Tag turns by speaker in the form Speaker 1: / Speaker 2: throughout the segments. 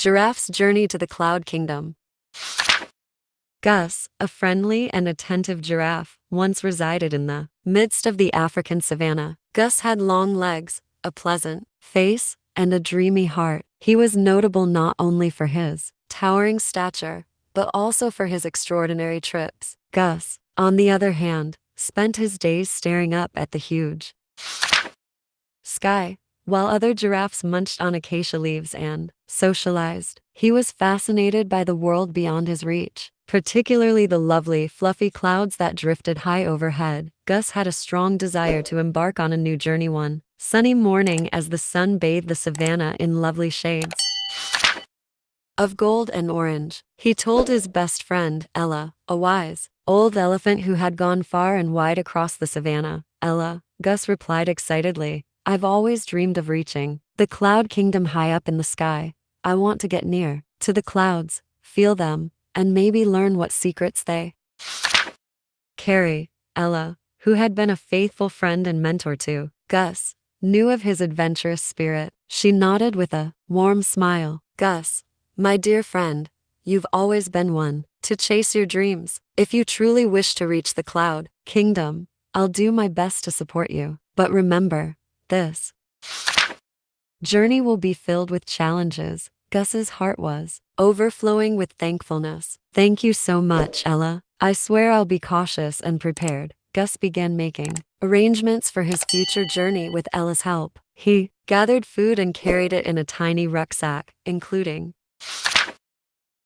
Speaker 1: Giraffe's journey to the Cloud Kingdom. Gus, a friendly and attentive giraffe, once resided in the midst of the African savanna. Gus had long legs, a pleasant face, and a dreamy heart. He was notable not only for his towering stature, but also for his extraordinary trips. Gus, on the other hand, spent his days staring up at the huge sky, while other giraffes munched on acacia leaves and socialized. He was fascinated by the world beyond his reach, particularly the lovely, fluffy clouds that drifted high overhead. Gus had a strong desire to embark on a new journey one sunny morning as the sun bathed the savanna in lovely shades of gold and orange. He told his best friend, Ella, a wise, old elephant who had gone far and wide across the savanna. Ella, Gus replied excitedly, I've always dreamed of reaching the cloud kingdom high up in the sky. I want to get near to the clouds, feel them, and maybe learn what secrets they carry. Ella, who had been a faithful friend and mentor to Gus, knew of his adventurous spirit. She nodded with a warm smile. Gus, my dear friend, you've always been one to chase your dreams. If you truly wish to reach the cloud kingdom, I'll do my best to support you. But remember, this journey will be filled with challenges. Gus's heart was overflowing with thankfulness. Thank you so much, Ella. I swear I'll be cautious and prepared. Gus began making arrangements for his future journey with Ella's help. He gathered food and carried it in a tiny rucksack, including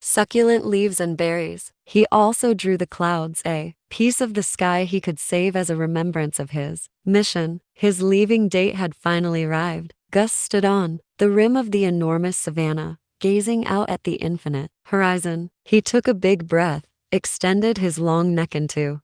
Speaker 1: succulent leaves and berries. He also drew the clouds, a piece of the sky he could save as a remembrance of his mission. His leaving date had finally arrived. Gus stood on the rim of the enormous savanna, gazing out at the infinite horizon. He took a big breath, extended his long neck into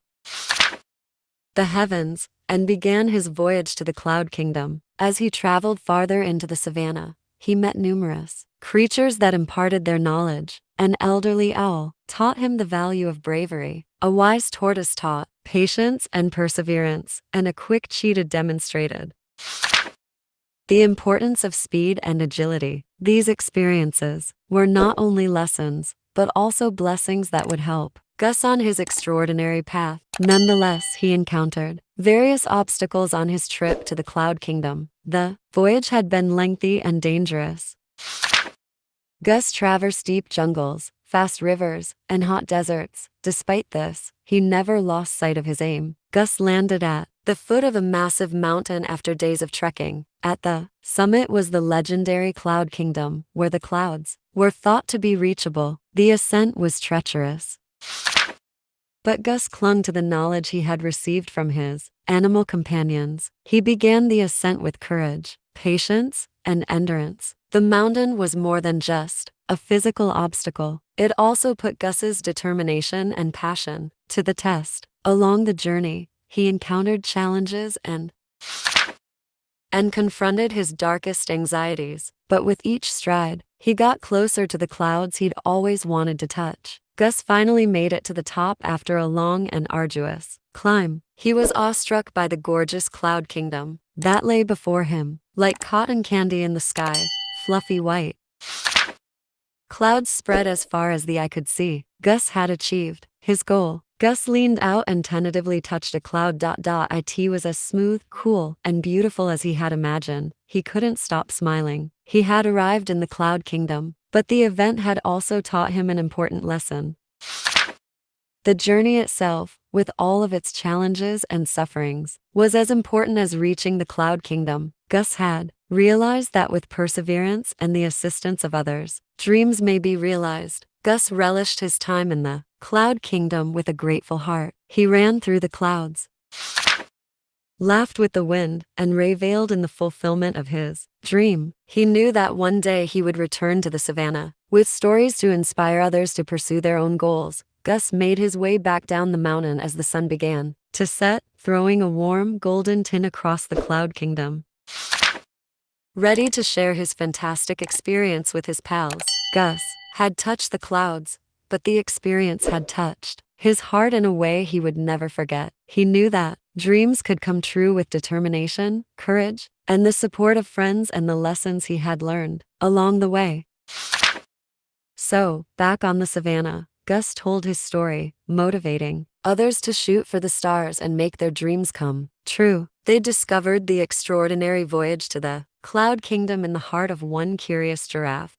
Speaker 1: the heavens, and began his voyage to the Cloud Kingdom. As he traveled farther into the savanna, he met numerous creatures that imparted their knowledge. An elderly owl taught him the value of bravery. A wise tortoise taught patience and perseverance, and a quick cheetah demonstrated the importance of speed and agility. These experiences were not only lessons, but also blessings that would help Gus on his extraordinary path. Nonetheless, he encountered various obstacles on his trip to the Cloud Kingdom. The voyage had been lengthy and dangerous. Gus traversed deep jungles, fast rivers, and hot deserts. Despite this, he never lost sight of his aim. Gus landed at the foot of a massive mountain after days of trekking. At the summit was the legendary Cloud Kingdom, where the clouds were thought to be reachable. The ascent was treacherous, but Gus clung to the knowledge he had received from his animal companions. He began the ascent with courage, patience, and endurance. The mountain was more than just a physical obstacle. It also put Gus's determination and passion to the test. Along the journey, he encountered challenges and confronted his darkest anxieties. But with each stride, he got closer to the clouds he'd always wanted to touch. Gus finally made it to the top after a long and arduous climb. He was awestruck by the gorgeous Cloud Kingdom that lay before him, like cotton candy in the sky, fluffy white clouds spread as far as the eye could see. Gus had achieved his goal. Gus leaned out and tentatively touched a cloud. It was as smooth, cool, and beautiful as he had imagined. He couldn't stop smiling. He had arrived in the Cloud Kingdom, but the event had also taught him an important lesson. The journey itself, with all of its challenges and sufferings, was as important as reaching the Cloud Kingdom. Gus had realized that with perseverance and the assistance of others, dreams may be realized. Gus relished his time in the Cloud Kingdom with a grateful heart. He ran through the clouds, laughed with the wind, and reveled in the fulfillment of his dream. He knew that one day he would return to the savanna with stories to inspire others to pursue their own goals. Gus made his way back down the mountain as the sun began to set, throwing a warm, golden tint across the Cloud Kingdom. Ready to share his fantastic experience with his pals, Gus had touched the clouds, but the experience had touched his heart in a way he would never forget. He knew that dreams could come true with determination, courage, and the support of friends and the lessons he had learned along the way. So, back on the savannah, Gus told his story, motivating others to shoot for the stars and make their dreams come true. They discovered the extraordinary voyage to the Cloud Kingdom in the heart of one curious giraffe.